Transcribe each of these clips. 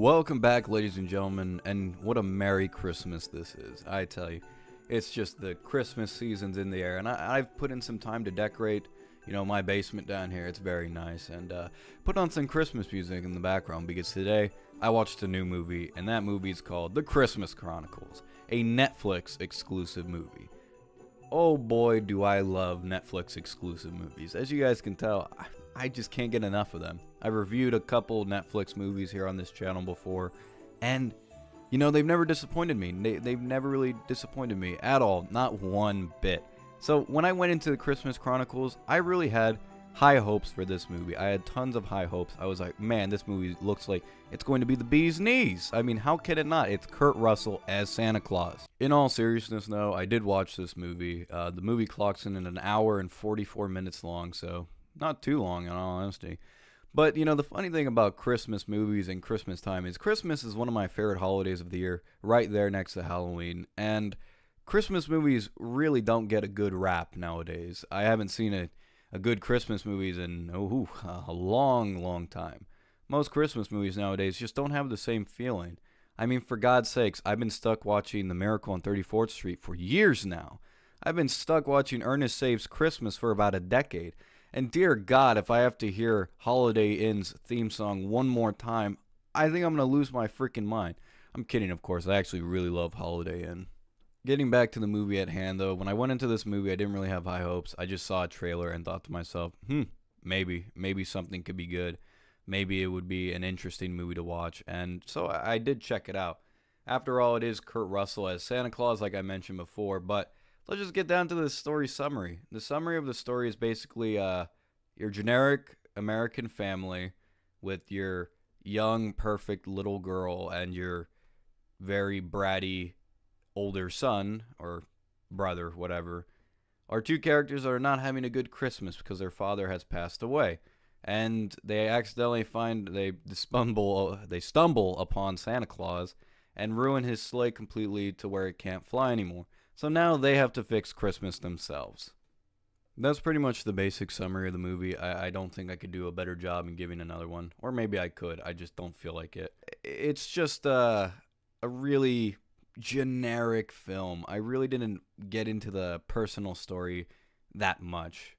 Welcome back, ladies and gentlemen, and what a Merry Christmas this is. I tell you, it's just the Christmas season's in the air, and I've put in some time to decorate, my basement down here. It's very nice, and put on some Christmas music in the background because today I watched a new movie, and that movie is called The Christmas Chronicles, a Netflix exclusive movie. Oh boy, do I love Netflix exclusive movies. As you guys can tell, I just can't get enough of them. I've reviewed a couple Netflix movies here on this channel before, and they've never disappointed me. They've never really disappointed me at all, not one bit. So when I went into the Christmas Chronicles, I really had high hopes for this movie. I had tons of high hopes. I was like, man, this movie looks like it's going to be the bee's knees. I mean, how can it not? It's Kurt Russell as Santa Claus. In all seriousness, though, I did watch this movie. The movie clocks in at an hour and 44 minutes long, so not too long in all honesty. But, the funny thing about Christmas movies and Christmas time is Christmas is one of my favorite holidays of the year, right there next to Halloween. And Christmas movies really don't get a good rap nowadays. I haven't seen a good Christmas movies in a long time. Most Christmas movies nowadays just don't have the same feeling. I mean, for God's sakes, I've been stuck watching The Miracle on 34th Street for years now. I've been stuck watching Ernest Saves Christmas for about a decade. And dear God, if I have to hear Holiday Inn's theme song one more time, I think I'm going to lose my freaking mind. I'm kidding, of course. I actually really love Holiday Inn. Getting back to the movie at hand, though, when I went into this movie, I didn't really have high hopes. I just saw a trailer and thought to myself, maybe something could be good. Maybe it would be an interesting movie to watch. And so I did check it out. After all, it is Kurt Russell as Santa Claus, like I mentioned before, but let's just get down to the story summary. The summary of the story is basically your generic American family with your young, perfect little girl and your very bratty older son or brother, whatever, are two characters that are not having a good Christmas because their father has passed away. And they accidentally they stumble upon Santa Claus and ruin his sleigh completely to where it can't fly anymore. So now they have to fix Christmas themselves. That's pretty much the basic summary of the movie. I don't think I could do a better job in giving another one. Or maybe I could. I just don't feel like it. It's just a really generic film. I really didn't get into the personal story that much.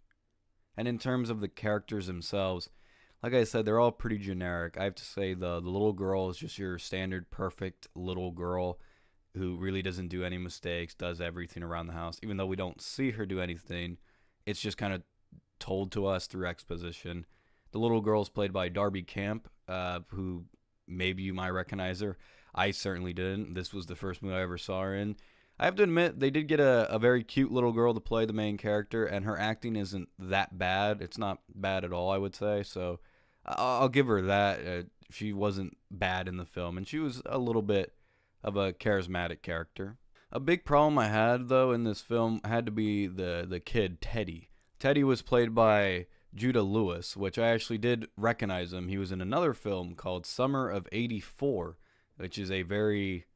And in terms of the characters themselves, like I said, they're all pretty generic. I have to say the little girl is just your standard perfect little girl who really doesn't do any mistakes, does everything around the house. Even though we don't see her do anything, it's just kind of told to us through exposition. The little girl is played by Darby Camp, who maybe you might recognize her. I certainly didn't. This was the first movie I ever saw her in. I have to admit, they did get a very cute little girl to play the main character, and her acting isn't that bad. It's not bad at all, I would say. So I'll give her that. She wasn't bad in the film, and she was a little bit of a charismatic character. A big problem I had, though, in this film had to be the kid, Teddy. Teddy was played by Judah Lewis, which I actually did recognize him. He was in another film called Summer of '84, which is a very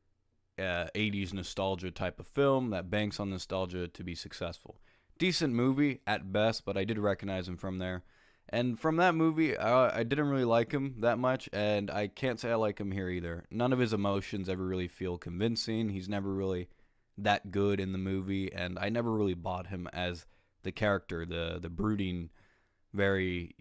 80s nostalgia type of film that banks on nostalgia to be successful. Decent movie at best, but I did recognize him from there. And from that movie, I didn't really like him that much, and I can't say I like him here either. None of his emotions ever really feel convincing. He's never really that good in the movie, and I never really bought him as the character, the brooding, very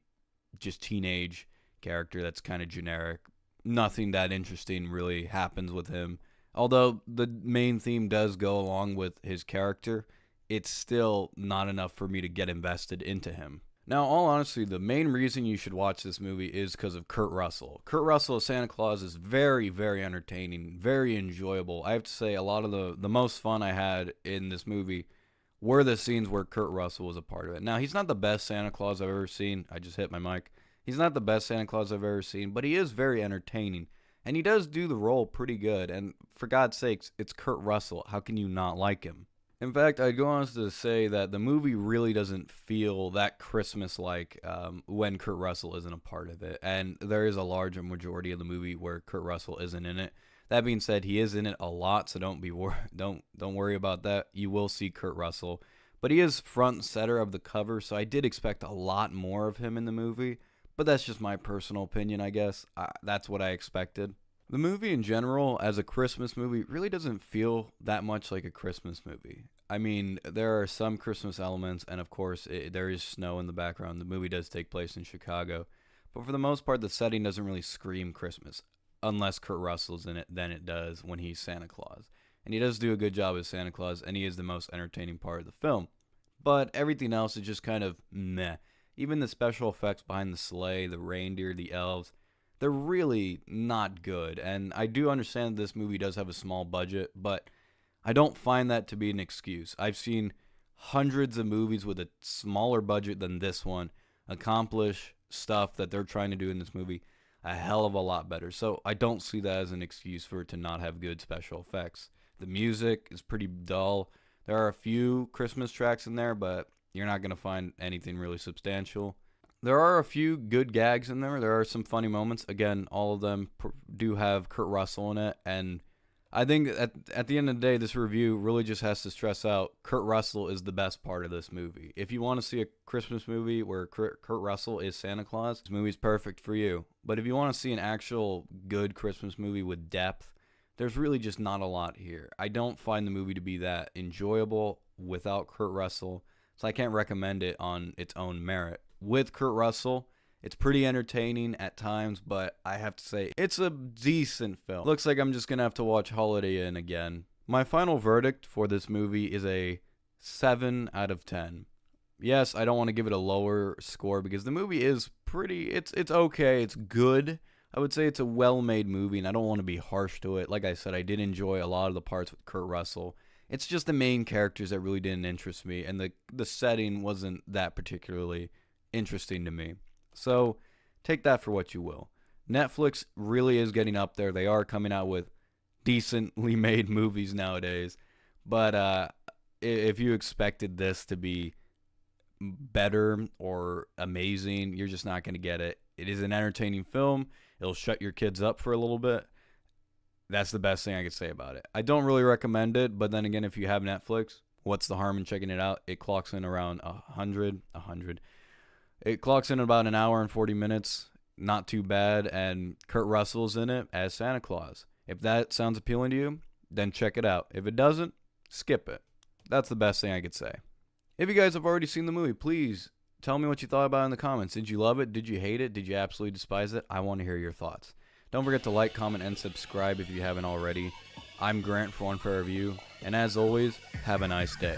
just teenage character that's kind of generic. Nothing that interesting really happens with him. Although the main theme does go along with his character, it's still not enough for me to get invested into him. Now, all honesty, the main reason you should watch this movie is because of Kurt Russell. Kurt Russell as Santa Claus is very, very entertaining, very enjoyable. I have to say, a lot of the most fun I had in this movie were the scenes where Kurt Russell was a part of it. Now, he's not the best Santa Claus I've ever seen. I just hit my mic. He's not the best Santa Claus I've ever seen, but he is very entertaining. And he does do the role pretty good. And for God's sakes, it's Kurt Russell. How can you not like him? In fact, I'd go on to say that the movie really doesn't feel that Christmas-like when Kurt Russell isn't a part of it. And there is a large majority of the movie where Kurt Russell isn't in it. That being said, he is in it a lot, so don't worry about that. You will see Kurt Russell. But he is front and center of the cover, so I did expect a lot more of him in the movie. But that's just my personal opinion, I guess. That's what I expected. The movie in general, as a Christmas movie, really doesn't feel that much like a Christmas movie. I mean, there are some Christmas elements, and of course, there is snow in the background. The movie does take place in Chicago. But for the most part, the setting doesn't really scream Christmas, unless Kurt Russell's in it, then it does when he's Santa Claus. And he does do a good job as Santa Claus, and he is the most entertaining part of the film. But everything else is just kind of meh. Even the special effects behind the sleigh, the reindeer, the elves, they're really not good. And I do understand this movie does have a small budget, but I don't find that to be an excuse. I've seen hundreds of movies with a smaller budget than this one accomplish stuff that they're trying to do in this movie a hell of a lot better. So I don't see that as an excuse for it to not have good special effects. The music is pretty dull. There are a few Christmas tracks in there, but you're not going to find anything really substantial. There are a few good gags in there. There are some funny moments. Again, all of them do have Kurt Russell in it. And I think at the end of the day, this review really just has to stress out Kurt Russell is the best part of this movie. If you want to see a Christmas movie where Kurt Russell is Santa Claus, this movie's perfect for you. But if you want to see an actual good Christmas movie with depth, there's really just not a lot here. I don't find the movie to be that enjoyable without Kurt Russell, so I can't recommend it on its own merit. With Kurt Russell, it's pretty entertaining at times, but I have to say, it's a decent film. Looks like I'm just going to have to watch Holiday Inn again. My final verdict for this movie is a 7 out of 10. Yes, I don't want to give it a lower score because the movie is pretty, it's okay, it's good. I would say it's a well-made movie, and I don't want to be harsh to it. Like I said, I did enjoy a lot of the parts with Kurt Russell. It's just the main characters that really didn't interest me, and the setting wasn't that particularly interesting to me. So take that for what you will. Netflix really is getting up there. They are coming out with decently made movies nowadays. But if you expected this to be better or amazing, you're just not going to get it. It is an entertaining film. It'll shut your kids up for a little bit. That's the best thing I could say about it. I don't really recommend it, but then again, if you have Netflix, what's the harm in checking it out? It clocks in around 100. It clocks in about an hour and 40 minutes. Not too bad, and Kurt Russell's in it as Santa Claus. If that sounds appealing to you, then check it out. If it doesn't, skip it. That's the best thing I could say. If you guys have already seen the movie, please tell me what you thought about it in the comments. Did you love it? Did you hate it? Did you absolutely despise it? I want to hear your thoughts. Don't forget to like, comment, and subscribe if you haven't already. I'm Grant for One Fair Review, and as always, have a nice day.